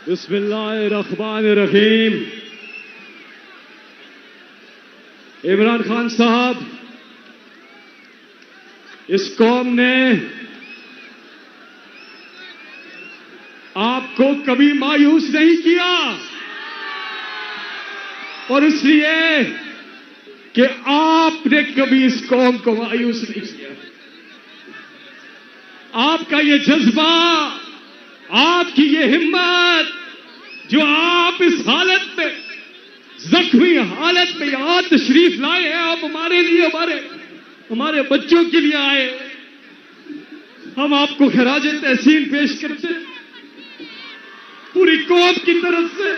बिस्मिल्लाहिर्रहमानिर्रहीम। इमरान खान साहब, इस कौम ने आपको कभी मायूस नहीं किया, और इसलिए कि आपने कभी इस कौम को मायूस नहीं किया। आपका ये जज्बा, आपकी ये हिम्मत, जो आप इस हालत में, जख्मी हालत में यहां तशरीफ लाए हैं, आप हमारे लिए, हमारे बच्चों के लिए आए। हम आपको खराज तहसीन पेश करते हैं पूरी कौम की तरफ से।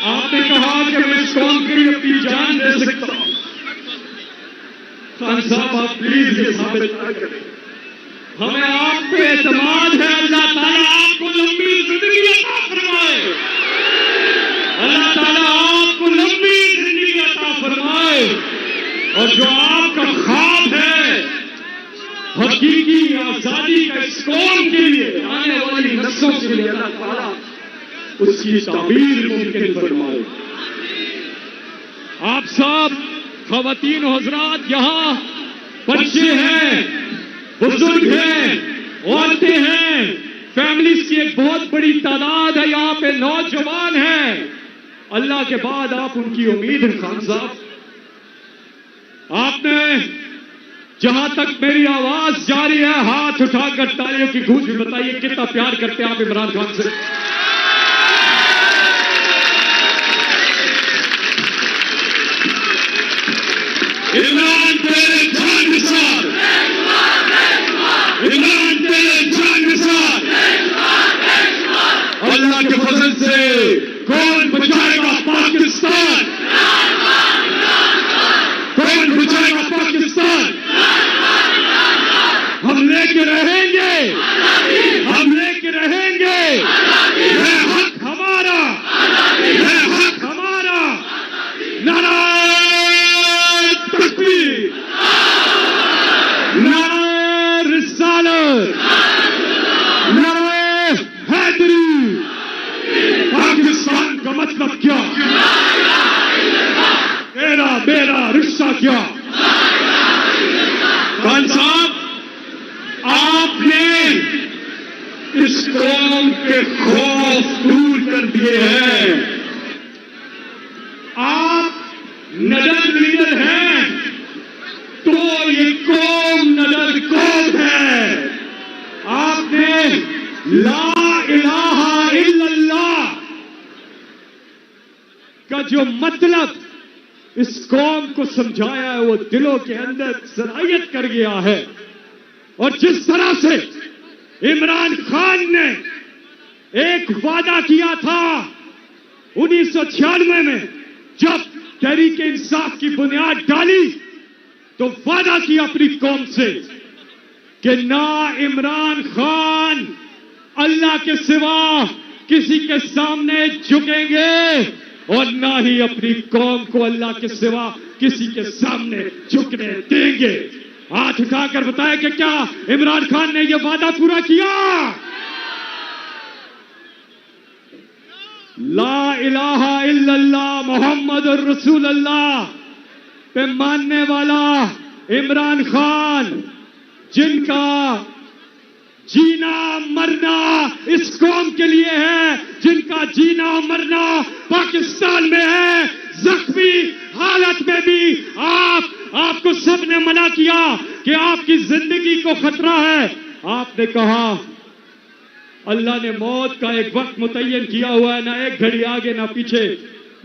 आपने कहा कि मैं इस कौम के लिए अपनी जान दे सकता हूं। खान साहब, आप प्लीज ये साबित न करें। हमें आप पे एतमाद है। अल्लाह ताला आपको लंबी जिंदगी अता फरमाए। अल्लाह ताला आपको लंबी जिंदगी अता फरमाए, और जो आपका ख्वाब है हकीकी आजादी का इस कौम के लिए, आने वाली नस्लों के लिए, अल्लाह ताला उसकी ताबीर मुमकिन फरमाए। आप सब ख़वातीन और हज़रात, यहाँ बच्चे हैं, बुजुर्ग हैं, औरतें हैं, फैमिलीज की एक बहुत बड़ी तादाद है, यहाँ पे नौजवान हैं। अल्लाह के बाद आप उनकी उम्मीद है। खान साहब, आपने जहां तक मेरी आवाज जारी है, हाथ उठाकर तालियों की गूंज में बताइए कितना प्यार करते हैं आप इमरान खान से। इमरान तेरे जान निसार, इमरान तेरे जान निसार। अल्लाह के फजल से कौन बचाएगा पाकिस्तान? कौन बचाएगा पाकिस्तान? हम लेके रहेंगे, हम लेके रहेंगे। है हक हमारा, है हक हमारा। नाराए तकबीर, नाराए रिसालत, नाराए हैदरी। पाकिस्तान का मतलब क्या? तेरा मेरा रिश्ता क्या? खान साहब, आपने इस कौम के खौफ दूर कर दिए हैं। आप नडर लीडर हैं, तो ये कौम नडर कौम है। आपने ला इलाहा इल्लल्लाह का जो मतलब इस कौम को समझाया है, वो दिलों के अंदर सरायत कर गया है। और जिस तरह से इमरान खान ने एक वादा किया था 1996 में, जब तहरीक इंसाफ की बुनियाद डाली, तो वादा किया अपनी कौम से कि ना इमरान खान अल्लाह के सिवा किसी के सामने झुकेंगे, और ना ही अपनी कौम को अल्लाह के सिवा किसी के सामने झुकने देंगे। हाथ उठाकर बताया कि क्या इमरान खान ने यह वादा पूरा किया? ला इलाहा इल्लल्लाह मुहम्मदुर रसूलुल्लाह पे मानने वाला इमरान खान, जिनका जीना मरना इस कौम के लिए है, जिनका जीना मरना पाकिस्तान में है, जख्मी हालत में भी आपको सबने मना किया कि आपकी जिंदगी को खतरा है। आपने कहा अल्लाह ने मौत का एक वक्त मुतय्यन किया हुआ है, ना एक घड़ी आगे ना पीछे।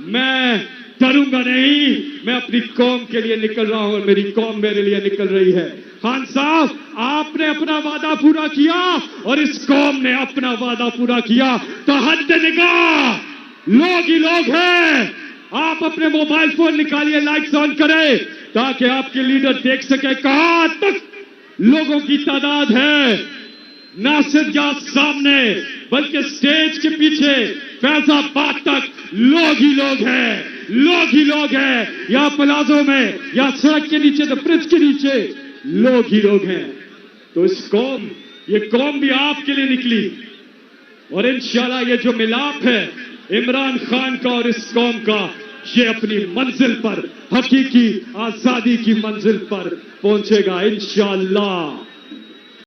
मैं डरूंगा नहीं, मैं अपनी कौम के लिए निकल रहा हूं और मेरी कौम मेरे लिए निकल रही है। खान साहब, आपने अपना वादा पूरा किया और इस कौम ने अपना वादा पूरा किया, तो हद निगाह लोग ही लोग हैं। आप अपने मोबाइल फोन निकालिए, लाइट्स ऑन करें, ताकि आपके लीडर देख सके कहां तक लोगों की तादाद है। ना सिर्फ यहाँ सामने, बल्कि स्टेज के पीछे फैजाबाद तक लोग ही लोग हैं, लोग ही लोग हैं, या प्लाजो में, या सड़क के नीचे, तो ब्रिज के नीचे लोग ही लोग हैं। तो ये कौम भी आपके लिए निकली, और इंशाल्लाह ये जो मिलाप है इमरान खान का और इस कौम का, ये अपनी मंजिल पर, हकीकी आजादी की मंजिल पर पहुंचेगा इंशाल्लाह।